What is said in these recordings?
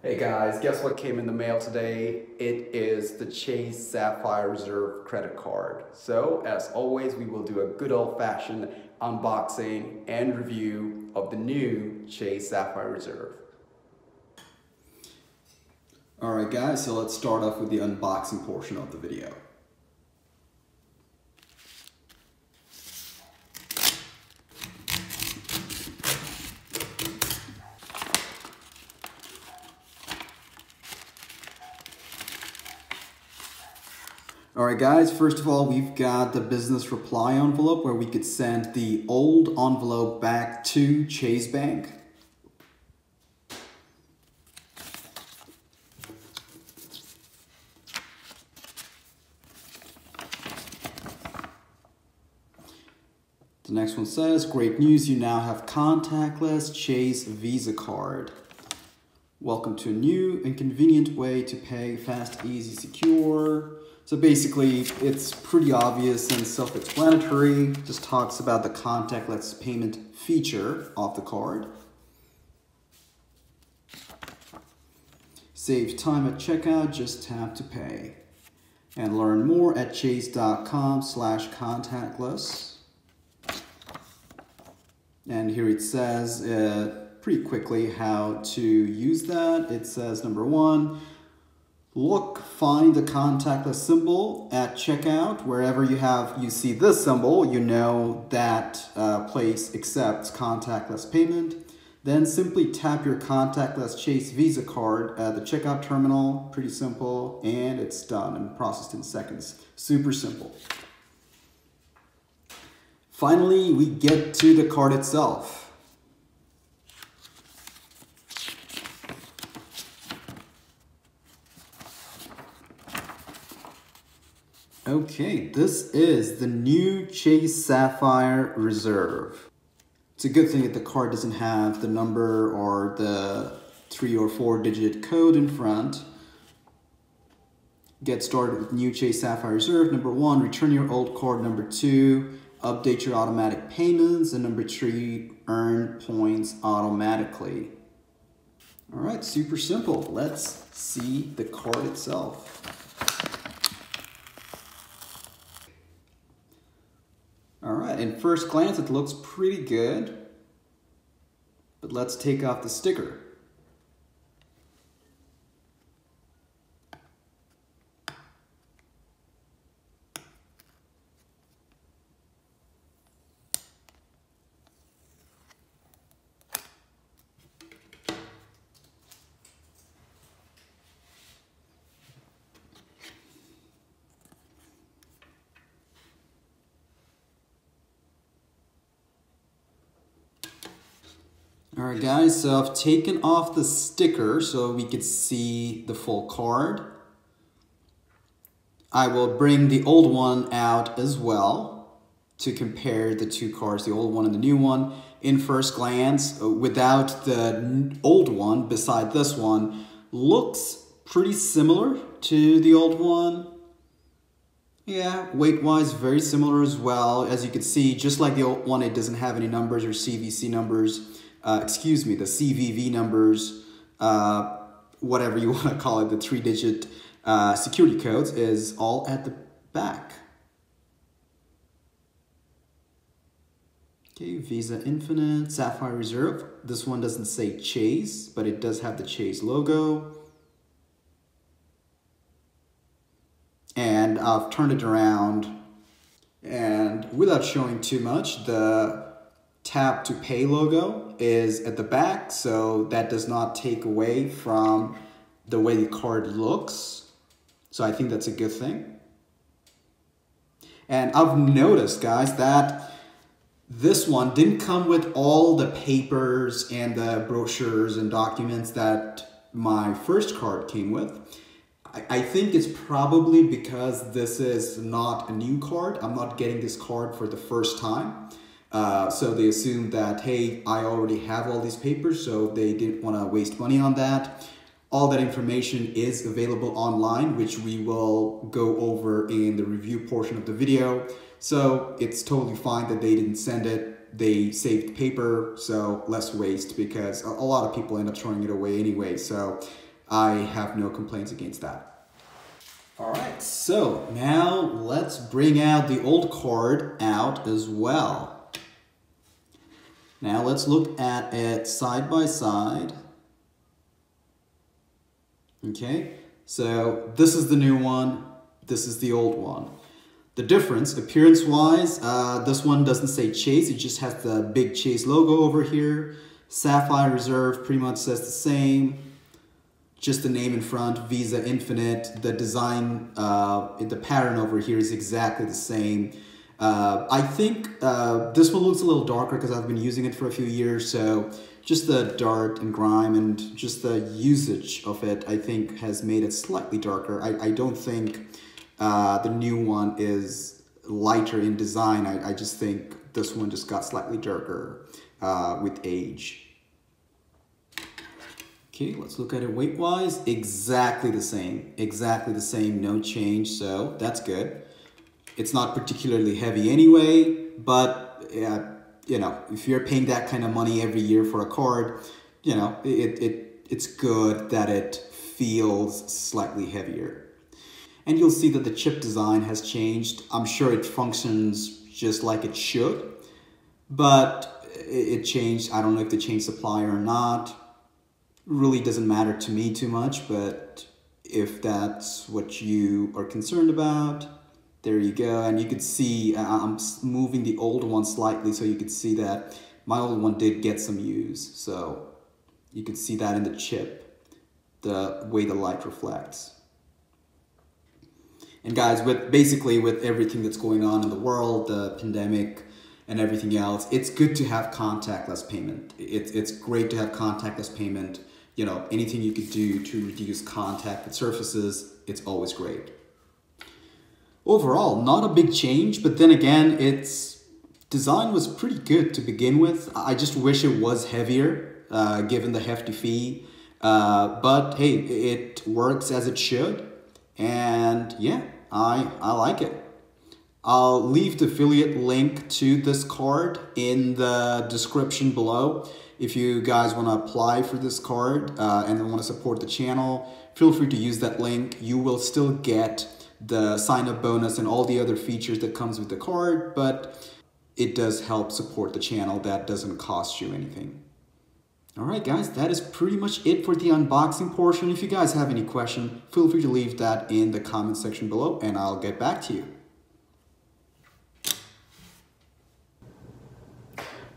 Hey guys, guess what came in the mail today? It is the Chase Sapphire Reserve credit card. So, as always, we will do a good old-fashioned unboxing and review of the new Chase Sapphire Reserve. Alright guys, so let's start off with the unboxing portion of the video. Alright guys, first of all, we've got the business reply envelope where we could send the old envelope back to Chase Bank. The next one says, great news, you now have contactless Chase Visa card. Welcome to a new and convenient way to pay, fast, easy, secure. So basically, it's pretty obvious and self-explanatory. Just talks about the contactless payment feature of the card. Save time at checkout, just tap to pay. And learn more at chase.com/contactless. And here it says pretty quickly how to use that. It says, number one, find the contactless symbol at checkout. Wherever you see this symbol, you know that place accepts contactless payment. Then simply tap your contactless Chase Visa card at the checkout terminal. Pretty simple, and it's done and processed in seconds. Super simple. Finally, we get to the card itself. Okay, this is the new Chase Sapphire Reserve. It's a good thing that the card doesn't have the number or the 3 or 4 digit code in front. Get started with new Chase Sapphire Reserve. Number 1, return your old card. Number 2, update your automatic payments. And number 3, earn points automatically. All right, super simple. Let's see the card itself. All right, in first glance, it looks pretty good, but let's take off the sticker. Alright guys, so I've taken off the sticker so we could see the full card. I will bring the old one out as well to compare the two cards, the old one and the new one. In first glance, without the old one, beside this one, looks pretty similar to the old one. Yeah, weight-wise, very similar as well. As you can see, just like the old one, it doesn't have any numbers or CVC numbers. The CVV numbers, whatever you want to call it, the 3-digit security codes is all at the back. Okay, Visa Infinite, Sapphire Reserve. This one doesn't say Chase, but it does have the Chase logo. And I've turned it around, and without showing too much, the tap to pay logo is at the back, so that does not take away from the way the card looks. So I think that's a good thing. And I've noticed, guys, that this one didn't come with all the papers and the brochures and documents that my first card came with. I think it's probably because this is not a new card. I'm not getting this card for the first time. So they assumed that, hey, I already have all these papers, so they didn't want to waste money on that. All that information is available online, which we will go over in the review portion of the video. So it's totally fine that they didn't send it. They saved paper, so less waste, because a lot of people end up throwing it away anyway. So I have no complaints against that. All right, so now let's bring out the old card out as well. Now let's look at it side by side. Okay, so this is the new one, this is the old one. The difference, appearance-wise, this one doesn't say Chase, it just has the big Chase logo over here. Sapphire Reserve pretty much says the same. Just the name in front, Visa Infinite. The design, the pattern over here is exactly the same. I think this one looks a little darker because I've been using it for a few years, so just the dirt and grime and just the usage of it, I think, has made it slightly darker. I don't think the new one is lighter in design. I just think this one just got slightly darker with age. Okay, let's look at it weight-wise. Exactly the same, no change, so that's good. It's not particularly heavy anyway, but you know, if you're paying that kind of money every year for a card, you know, it's good that it feels slightly heavier. And you'll see that the chip design has changed. I'm sure it functions just like it should, but it changed. I don't know if they changed supplier or not. Really doesn't matter to me too much, but if that's what you are concerned about, there you go. And you could see I'm moving the old one slightly so you could see that my old one did get some use. So you could see that in the chip, the way the light reflects. And guys, basically with everything that's going on in the world, the pandemic and everything else, it's good to have contactless payment. It's great to have contactless payment. You know, anything you could do to reduce contact with surfaces, it's always great. Overall, not a big change, but then again, its design was pretty good to begin with. I just wish it was heavier, given the hefty fee. But hey, it works as it should. And yeah, I like it. I'll leave the affiliate link to this card in the description below. If you guys want to apply for this card and want to support the channel, feel free to use that link. You will still get the sign-up bonus and all the other features that comes with the card, but it does help support the channel. That doesn't cost you anything. All right, guys, that is pretty much it for the unboxing portion. If you guys have any question, feel free to leave that in the comment section below and I'll get back to you.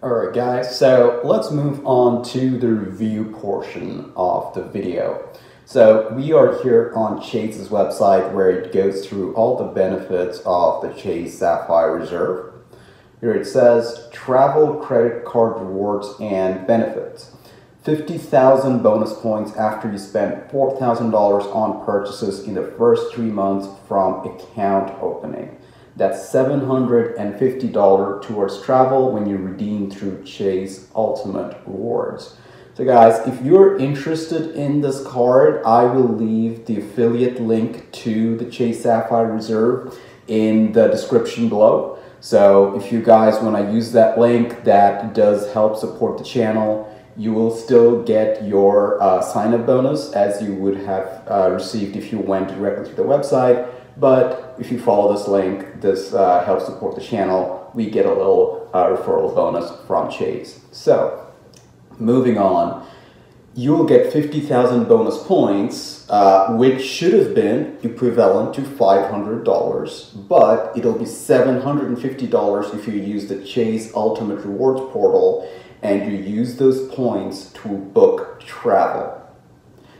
Alright guys, so let's move on to the review portion of the video. So we are here on Chase's website where it goes through all the benefits of the Chase Sapphire Reserve. Here it says travel credit card rewards and benefits. 50,000 bonus points after you spend $4,000 on purchases in the first 3 months from account opening. That's $750 towards travel when you redeem through Chase Ultimate Rewards. So guys, if you're interested in this card, I will leave the affiliate link to the Chase Sapphire Reserve in the description below. So if you guys want to use that link, that does help support the channel. You will still get your sign-up bonus as you would have received if you went directly to the website. But if you follow this link, this helps support the channel. We get a little referral bonus from Chase. So, moving on, you'll get 50,000 bonus points, which should have been equivalent to $500, but it'll be $750 if you use the Chase Ultimate Rewards portal and you use those points to book travel.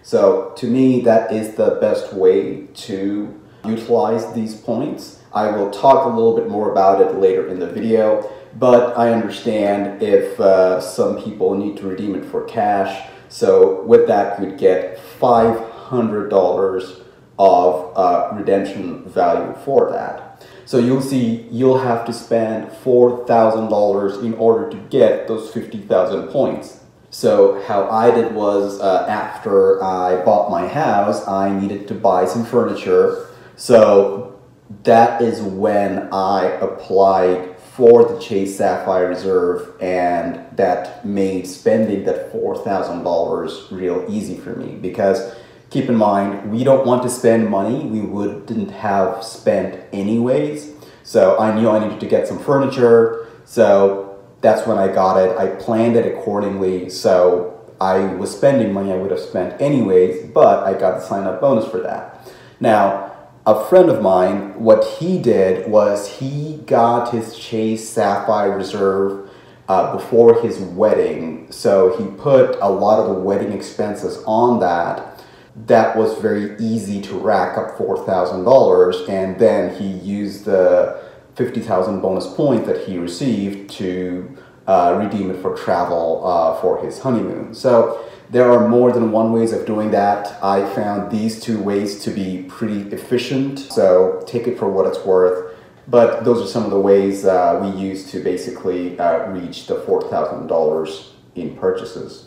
So, to me, that is the best way to utilize these points. I will talk a little bit more about it later in the video, but I understand if some people need to redeem it for cash. So with that, you'd get $500 of redemption value for that. So you'll see you'll have to spend $4,000 in order to get those 50,000 points. So how I did was after I bought my house, I needed to buy some furniture. So that is when I applied for the Chase Sapphire Reserve, and that made spending that $4,000 real easy for me because Keep in mind, we don't want to spend money we wouldn't have spent anyways. So I knew I needed to get some furniture, so that's when I got it. I planned it accordingly, so I was spending money I would have spent anyways, but I got the sign-up bonus for that. Now, a friend of mine, what he did was he got his Chase Sapphire Reserve before his wedding. So he put a lot of the wedding expenses on that. That was very easy to rack up $4,000, and then he used the 50,000 bonus points that he received to redeem it for travel for his honeymoon. So there are more than one ways of doing that. I found these two ways to be pretty efficient, so take it for what it's worth. But those are some of the ways we use to basically reach the $4,000 in purchases.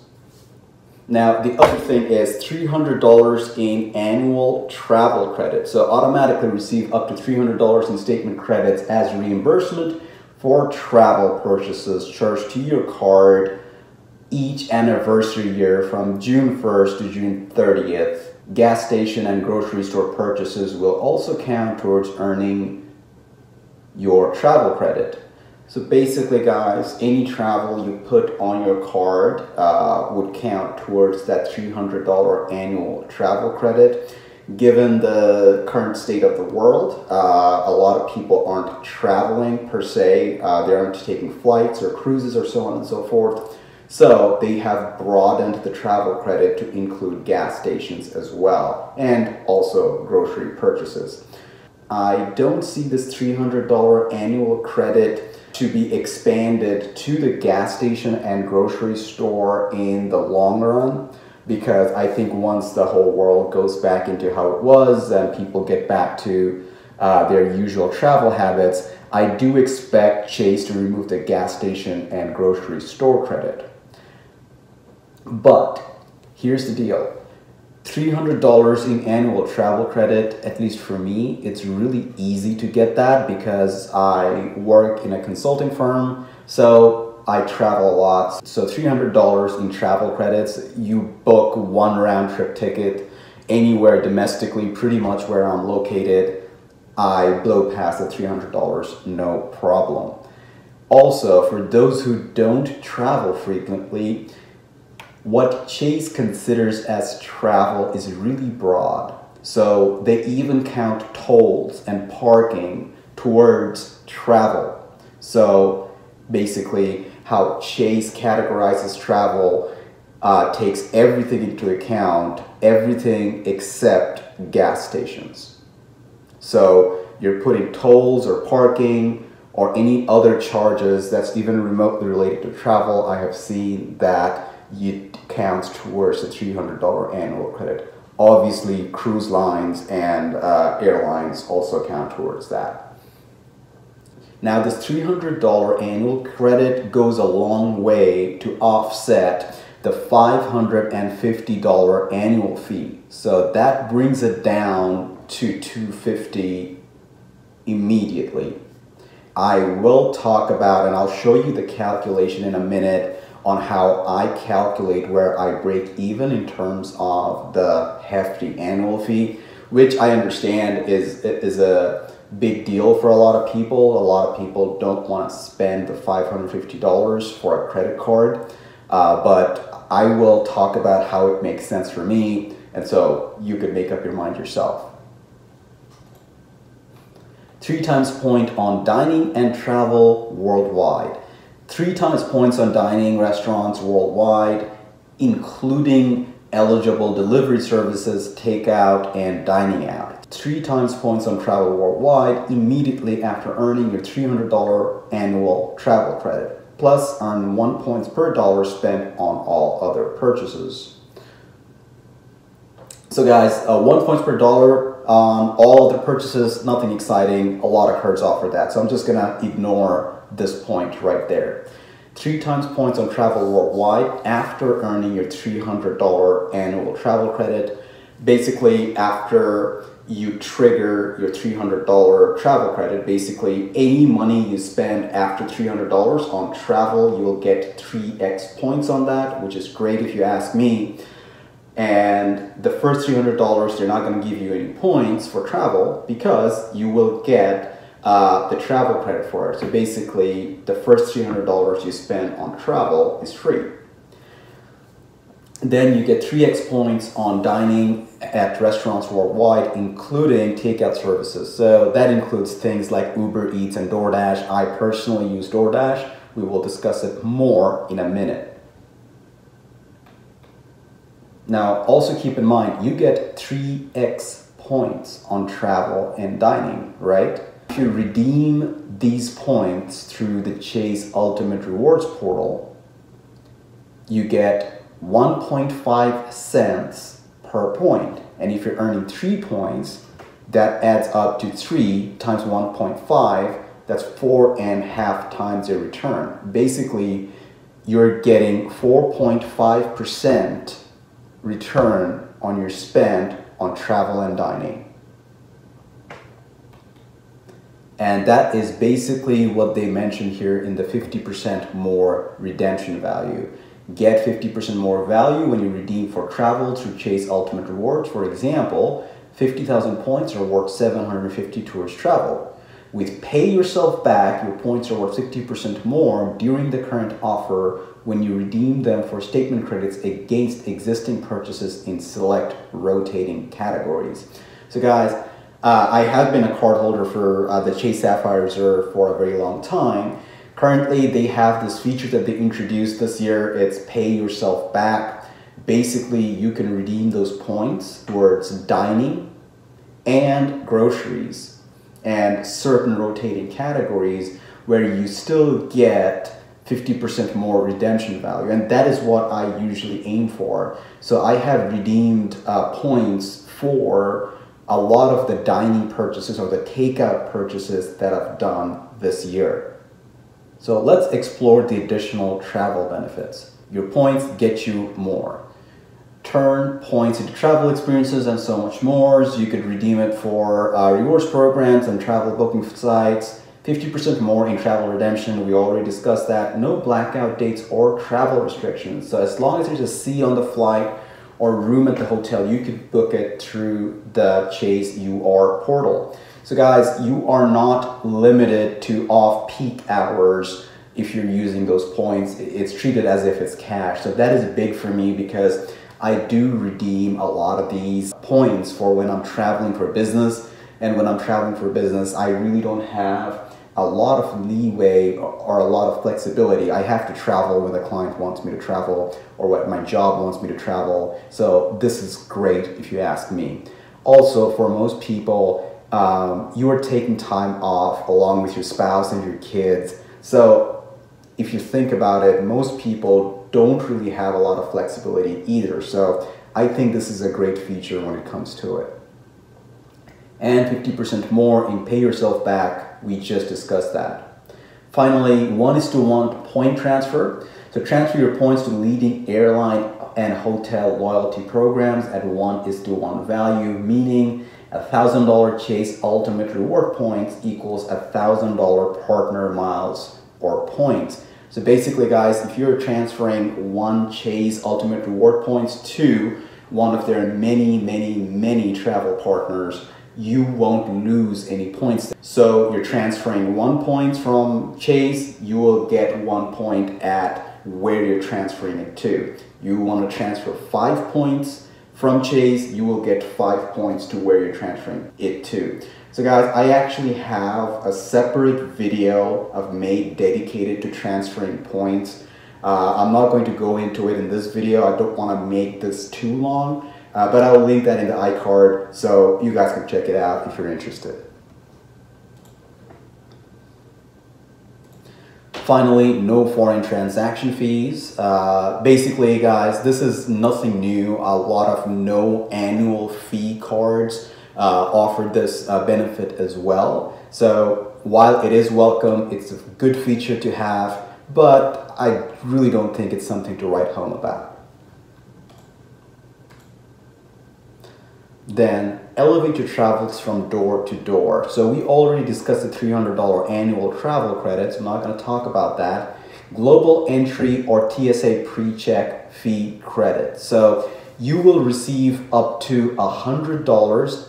Now, the other thing is $300 in annual travel credit. So automatically receive up to $300 in statement credits as reimbursement for travel purchases charged to your card each anniversary year from June 1st to June 30th. Gas station and grocery store purchases will also count towards earning your travel credit. So basically, guys, any travel you put on your card would count towards that $300 annual travel credit. Given the current state of the world, a lot of people aren't traveling per se. They aren't taking flights or cruises or so on and so forth. So they have broadened the travel credit to include gas stations as well, and also grocery purchases. I don't see this $300 annual credit to be expanded to the gas station and grocery store in the long run, because I think once the whole world goes back into how it was and people get back to their usual travel habits, I do expect Chase to remove the gas station and grocery store credit. But here's the deal. $300 in annual travel credit, at least for me, it's really easy to get that because I work in a consulting firm, so I travel a lot. So $300 in travel credits, you book one round trip ticket anywhere domestically, pretty much where I'm located, I blow past the $300, no problem. Also, for those who don't travel frequently, what Chase considers as travel is really broad. So they even count tolls and parking towards travel. So basically how Chase categorizes travel takes everything into account, everything except gas stations. So you're putting tolls or parking or any other charges that's even remotely related to travel. I have seen that it counts towards the $300 annual credit. Obviously, cruise lines and airlines also count towards that. Now, this $300 annual credit goes a long way to offset the $550 annual fee. So that brings it down to $250 immediately. I will talk about, and I'll show you the calculation in a minute, on how I calculate where I break even in terms of the hefty annual fee, which I understand is a big deal for a lot of people. A lot of people don't want to spend the $550 for a credit card, but I will talk about how it makes sense for me, and so you could make up your mind yourself. 3 times point on dining and travel worldwide. 3 times points on dining restaurants worldwide, including eligible delivery services, takeout, and dining out. 3 times points on travel worldwide immediately after earning your $300 annual travel credit. Plus, earn 1 point per dollar spent on all other purchases. So guys, 1 point per dollar on all other purchases, nothing exciting. A lot of cards offer that, so I'm just gonna ignore this point right there. 3 times points on travel worldwide after earning your $300 annual travel credit. Basically, after you trigger your $300 travel credit, basically any money you spend after $300 on travel, you'll get 3x points on that, which is great if you ask me. And the first $300, they're not going to give you any points for travel because you will get the travel credit for it. So basically, the first $300 you spend on travel is free. Then you get 3x points on dining at restaurants worldwide, including takeout services. So that includes things like Uber Eats and DoorDash. I personally use DoorDash. We will discuss it more in a minute. Now, also keep in mind, you get 3x points on travel and dining, right? If you redeem these points through the Chase Ultimate Rewards portal, you get 1.5 cents per point. And if you're earning 3 points, that adds up to 3 times 1.5, that's 4.5 times your return. Basically, you're getting 4.5% return on your spend on travel and dining. And that is basically what they mentioned here in the 50% more redemption value. Get 50% more value when you redeem for travel through Chase Ultimate Rewards. For example, 50,000 points are worth 750 towards travel. With Pay Yourself Back, your points are worth 50% more during the current offer when you redeem them for statement credits against existing purchases in select rotating categories. So guys, I have been a cardholder for the Chase Sapphire Reserve for a very long time. Currently, they have this feature that they introduced this year. It's Pay Yourself Back. Basically, you can redeem those points towards dining and groceries and certain rotating categories where you still get 50% more redemption value. And that is what I usually aim for. So I have redeemed points for a lot of the dining purchases or the takeout purchases that I've done this year. So let's explore the additional travel benefits. Your points get you more. Turn points into travel experiences and so much more. So you could redeem it for rewards programs and travel booking sites. 50% more in travel redemption. We already discussed that. No blackout dates or travel restrictions. So as long as there's a seat on the flight or room at the hotel, you could book it through the Chase UR portal. So guys, you are not limited to off-peak hours if you're using those points. It's treated as if it's cash. So that is big for me because I do redeem a lot of these points for when I'm traveling for business. And when I'm traveling for business, I really don't have a lot of leeway or a lot of flexibility. I have to travel when the client wants me to travel or what my job wants me to travel. So this is great if you ask me. Also, for most people, you are taking time off along with your spouse and your kids. So if you think about it, most people don't really have a lot of flexibility either. So I think this is a great feature when it comes to it. And 50% more in Pay Yourself Back. We just discussed that. Finally, 1:1 point transfer. So transfer your points to leading airline and hotel loyalty programs at 1:1 value, meaning $1,000 Chase Ultimate Reward points equals $1,000 partner miles or points. So basically, guys, if you're transferring one Chase Ultimate Reward points to one of their many travel partners, you won't lose any points. So you're transferring 1 point from Chase, you will get 1 point at where you're transferring it to. You want to transfer 5 points from Chase, you will get 5 points to where you're transferring it to. So guys, I actually have a separate video I've made dedicated to transferring points. I'm not going to go into it in this video. I don't want to make this too long. But I will link that in the iCard so you guys can check it out if you're interested. Finally, no foreign transaction fees. Basically, guys, this is nothing new. A lot of no annual fee cards offer this benefit as well. So while it is welcome, it's a good feature to have, but I really don't think it's something to write home about. Then elevate your travels from door to door. So we already discussed the $300 annual travel credits. I'm not going to talk about that. Global entry or TSA pre-check fee credit. So you will receive up to $100.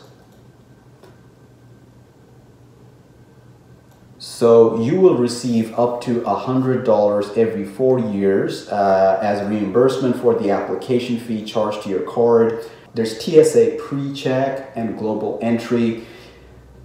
So you will receive up to $100 every 4 years as a reimbursement for the application fee charged to your card. There's TSA pre-check and global entry.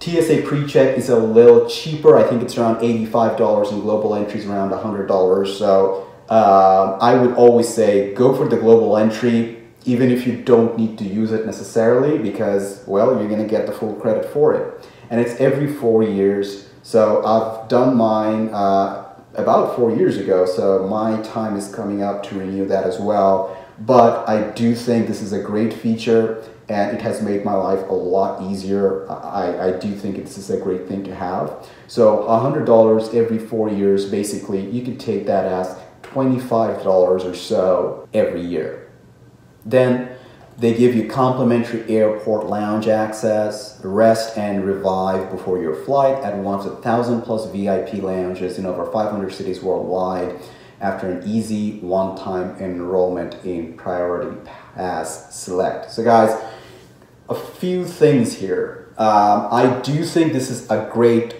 TSA pre-check is a little cheaper. I think it's around $85 and global entry is around $100. So I would always say go for the global entry, even if you don't need to use it necessarily, because, well, you're going to get the full credit for it. And it's every 4 years. So I've done mine about 4 years ago, so my time is coming up to renew that as well. But I do think this is a great feature, and it has made my life a lot easier. I do think this is a great thing to have. So $100 every 4 years, basically, you can take that as $25 or so every year. Then they give you complimentary airport lounge access, rest and revive before your flight at one of the 1,000+ VIP lounges in over 500 cities worldwide after an easy one-time enrollment in Priority Pass Select. So guys, a few things here. I do think this is a great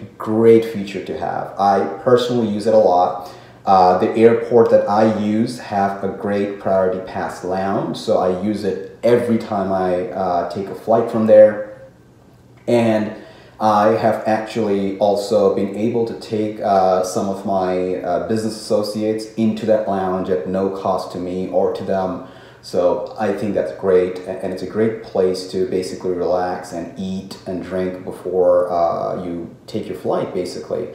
feature to have. I personally use it a lot. The airport that I use have a great Priority Pass lounge, so I use it every time I take a flight from there. And I have actually also been able to take some of my business associates into that lounge at no cost to me or to them. So I think that's great, and it's a great place to basically relax and eat and drink before you take your flight, basically.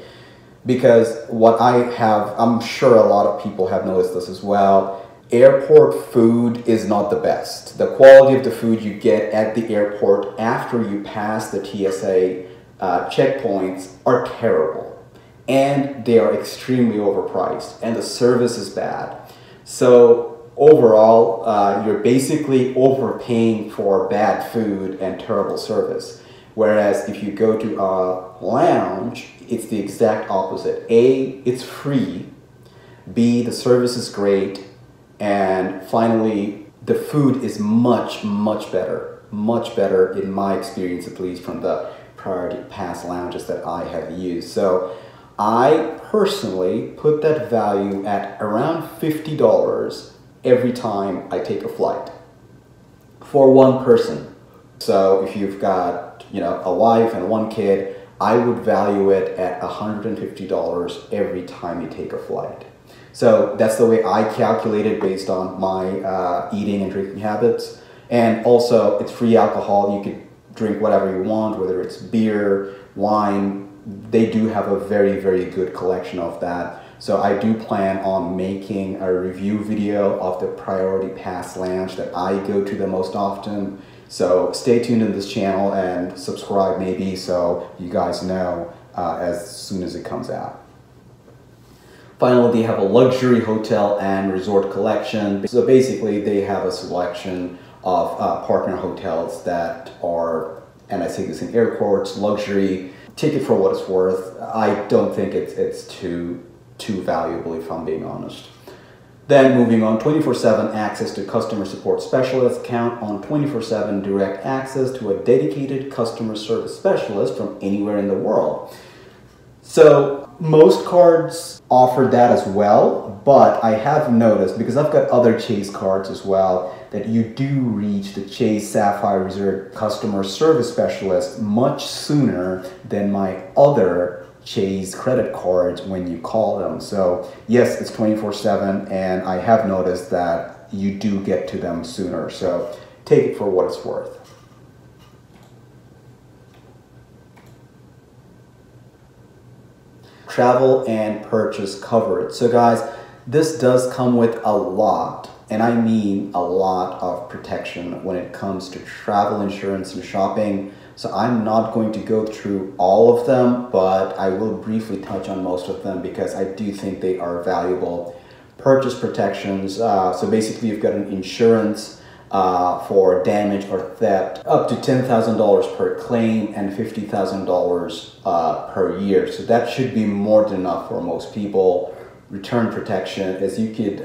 Because what I have, I'm sure a lot of people have noticed this as well, airport food is not the best. The quality of the food you get at the airport after you pass the TSA checkpoints are terrible, and they are extremely overpriced, and the service is bad. So overall, you're basically overpaying for bad food and terrible service. Whereas if you go to a lounge, it's the exact opposite. A, it's free. B, the service is great. And finally, the food is much better. Much better in my experience, at least from the Priority Pass lounges that I have used. So I personally put that value at around $50 every time I take a flight for one person. So if you've got, you know, a wife and one kid, I would value it at $150 every time you take a flight. So that's the way I calculate it based on my eating and drinking habits. And also, it's free alcohol. You could drink whatever you want, whether it's beer, wine. They do have a very good collection of that. So I do plan on making a review video of the Priority Pass lounge that I go to the most often. So stay tuned in this channel and subscribe maybe so you guys know as soon as it comes out. Finally, they have a luxury hotel and resort collection. So basically they have a selection of partner hotels that are, and I say this in air quotes, luxury. Take it for what it's worth. I don't think it's too valuable, if I'm being honest. Then moving on, 24/7 access to customer support specialists. Count on 24/7 direct access to a dedicated customer service specialist from anywhere in the world. So most cards offer that as well, but I have noticed, because I've got other Chase cards as well, that you do reach the Chase Sapphire Reserve customer service specialist much sooner than my other Chase credit cards when you call them. So yes, it's 24/7, and I have noticed that you do get to them sooner. So take it for what it's worth. Travel and purchase coverage. So guys, this does come with a lot, and I mean a lot of protection when it comes to travel insurance and shopping. So I'm not going to go through all of them, but I will briefly touch on most of them because I do think they are valuable. Purchase protections. So basically you've got an insurance for damage or theft up to $10,000 per claim and $50,000 per year. So that should be more than enough for most people. return protection is you could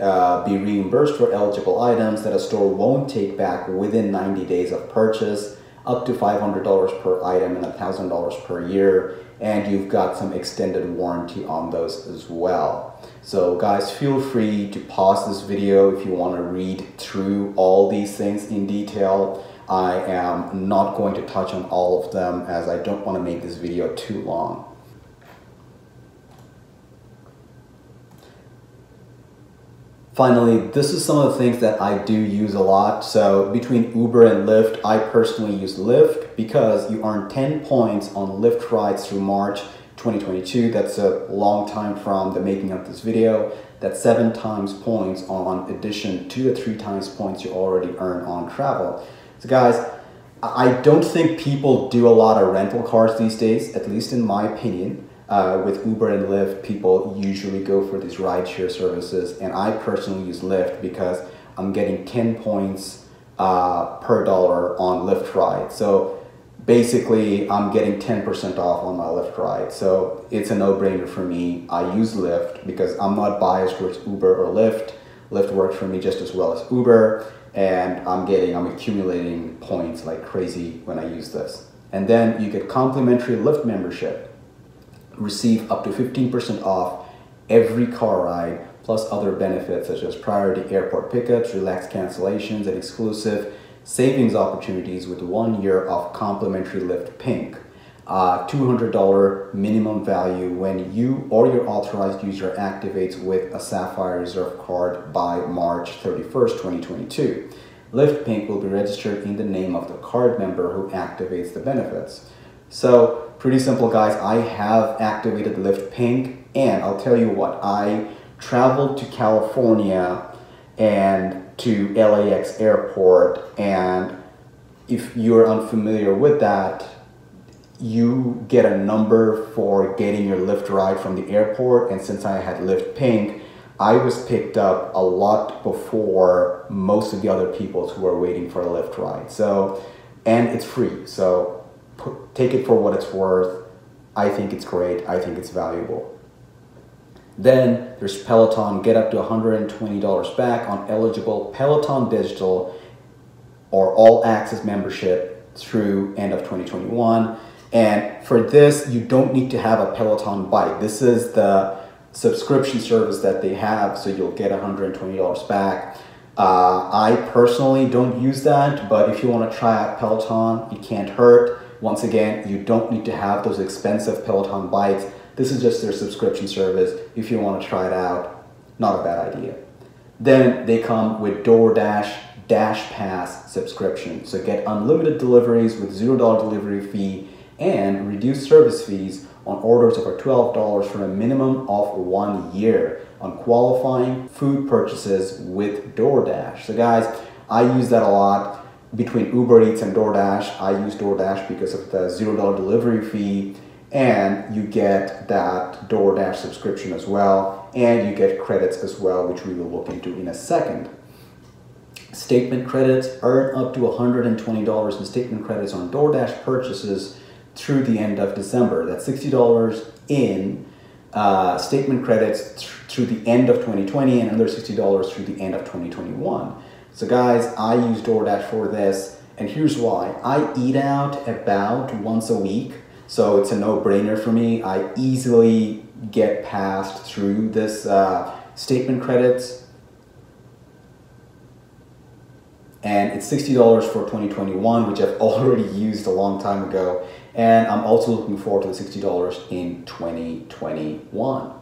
be reimbursed for eligible items that a store won't take back within 90 days of purchase, up to $500 per item and $1,000 per year, and you've got some extended warranty on those as well. So guys, feel free to pause this video if you want to read through all these things in detail. I am not going to touch on all of them as I don't want to make this video too long. Finally, this is some of the things that I do use a lot. So between Uber and Lyft, I personally use Lyft because you earn 10 points on Lyft rides through March 2022. That's a long time from the making of this video. That's 7 times points on addition to the 3 times points you already earn on travel. So guys, I don't think people do a lot of rental cars these days, at least in my opinion. With Uber and Lyft, people usually go for these rideshare services, and I personally use Lyft because I'm getting 10 points per dollar on Lyft ride. So basically, I'm getting 10% off on my Lyft ride. So it's a no-brainer for me. I use Lyft because I'm not biased towards Uber or Lyft. Lyft works for me just as well as Uber, and I'm accumulating points like crazy when I use this. And then you get complimentary Lyft membership. Receive up to 15% off every car ride, plus other benefits such as priority airport pickups, relaxed cancellations, and exclusive savings opportunities with 1 year of complimentary Lyft Pink. $200 minimum value when you or your authorized user activates with a Sapphire Reserve card by March 31st, 2022. Lyft Pink will be registered in the name of the card member who activates the benefits. So pretty simple, guys. I have activated Lyft Pink, and I'll tell you what, I traveled to California and to LAX airport, and if you're unfamiliar with that, you get a number for getting your Lyft ride from the airport, and since I had Lyft Pink, I was picked up a lot before most of the other people who were waiting for a Lyft ride. So, and it's free, so take it for what it's worth. I think it's great. I think it's valuable. Then there's Peloton. Get up to $120 back on eligible Peloton Digital or All Access membership through end of 2021. And for this, you don't need to have a Peloton bike. This is the subscription service that they have, so you'll get $120 back. I personally don't use that, but if you want to try out Peloton, it can't hurt. Once again, you don't need to have those expensive Peloton bikes. This is just their subscription service. If you want to try it out, not a bad idea. Then they come with DoorDash Dash Pass subscription. So get unlimited deliveries with $0 delivery fee and reduced service fees on orders over $12 for a minimum of 1 year on qualifying food purchases with DoorDash. So guys, I use that a lot. Between Uber Eats and DoorDash, I use DoorDash because of the $0 delivery fee, and you get that DoorDash subscription as well, and you get credits as well, which we will look into in a second. Statement credits, earn up to $120 in statement credits on DoorDash purchases through the end of December. That's $60 in statement credits through the end of 2020 and another $60 through the end of 2021. So guys, I use DoorDash for this, and here's why. I eat out about once a week, so it's a no-brainer for me. I easily get passed through this statement credits, and it's $60 for 2021, which I've already used a long time ago, and I'm also looking forward to the $60 in 2021.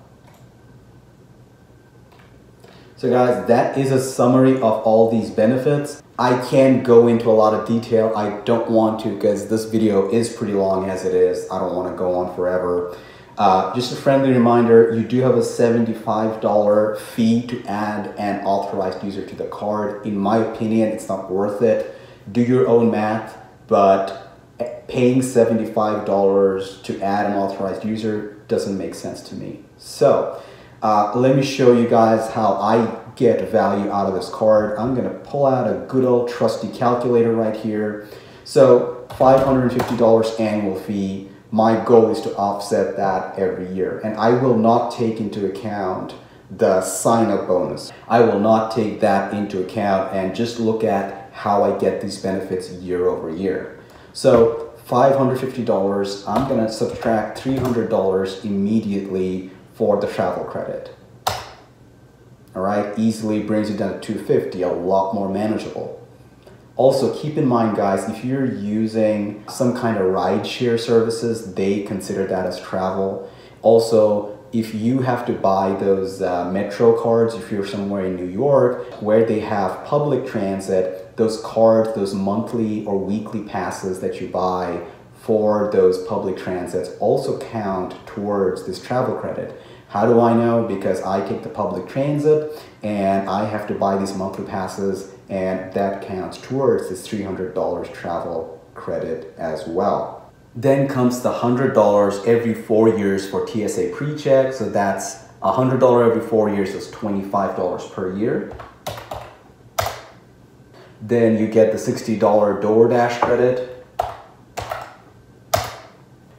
So guys, that is a summary of all these benefits. I can't go into a lot of detail. I don't want to because this video is pretty long as it is. I don't want to go on forever. Just a friendly reminder, you do have a $75 fee to add an authorized user to the card. In my opinion, it's not worth it. Do your own math, but paying $75 to add an authorized user doesn't make sense to me. So let me show you guys how I get value out of this card. I'm gonna pull out a good old trusty calculator right here. So $550 annual fee. My goal is to offset that every year, and I will not take into account the sign-up bonus. I will not take that into account and just look at how I get these benefits year over year. So $550, I'm gonna subtract $300 immediately for the travel credit. All right, easily brings it down to $250, a lot more manageable. Also, keep in mind, guys, if you're using some kind of rideshare services, they consider that as travel. Also, if you have to buy those Metro cards, if you're somewhere in New York where they have public transit, those cards, those monthly or weekly passes that you buy for those public transits also count towards this travel credit. How do I know? Because I take the public transit and I have to buy these monthly passes, and that counts towards this $300 travel credit as well. Then comes the $100 every 4 years for TSA pre-check. So that's $100 every 4 years, that's $25 per year. Then you get the $60 DoorDash credit.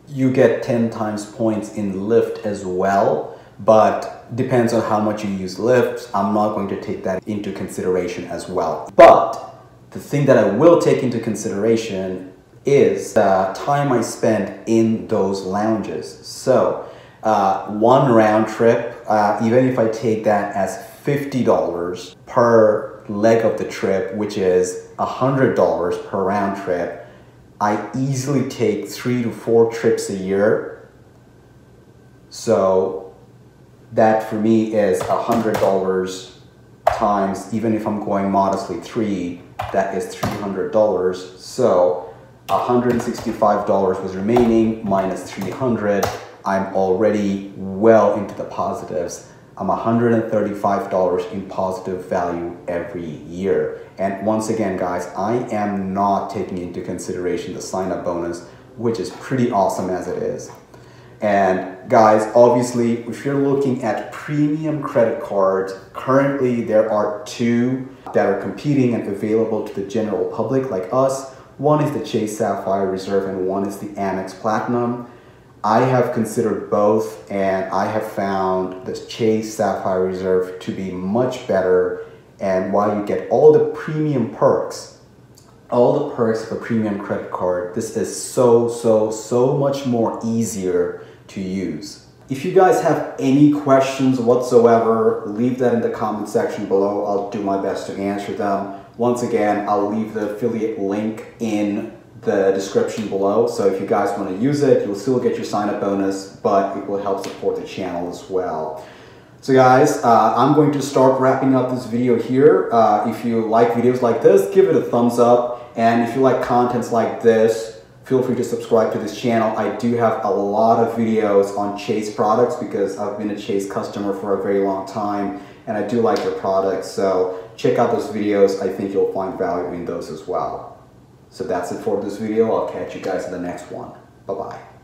You get 10 times points in Lyft as well, but depends on how much you use Lyft. I'm not going to take that into consideration as well. But the thing that I will take into consideration is the time I spend in those lounges. So one round trip, even if I take that as $50 per leg of the trip, which is $100 per round trip, I easily take 3 to 4 trips a year. So that for me is $100 times, even if I'm going modestly 3, that is $300. So $165 was remaining minus 300. I'm already well into the positives. I'm $135 in positive value every year. And once again, guys, I am not taking into consideration the sign-up bonus, which is pretty awesome as it is. And guys, obviously, if you're looking at premium credit cards, currently there are 2 that are competing and available to the general public like us. One is the Chase Sapphire Reserve and one is the Amex Platinum. I have considered both and I have found the Chase Sapphire Reserve to be much better. And while you get all the premium perks, all the perks of a premium credit card, this is so much more easier to use. If you guys have any questions whatsoever, leave that in the comment section below. I'll do my best to answer them. Once again, I'll leave the affiliate link in the description below. So if you guys want to use it, you'll still get your sign-up bonus, but it will help support the channel as well. So guys, I'm going to start wrapping up this video here. If you like videos like this, give it a thumbs up. And if you like contents like this, feel free to subscribe to this channel. I do have a lot of videos on Chase products because I've been a Chase customer for a very long time and I do like their products. So check out those videos. I think you'll find value in those as well. So that's it for this video. I'll catch you guys in the next one. Bye-bye.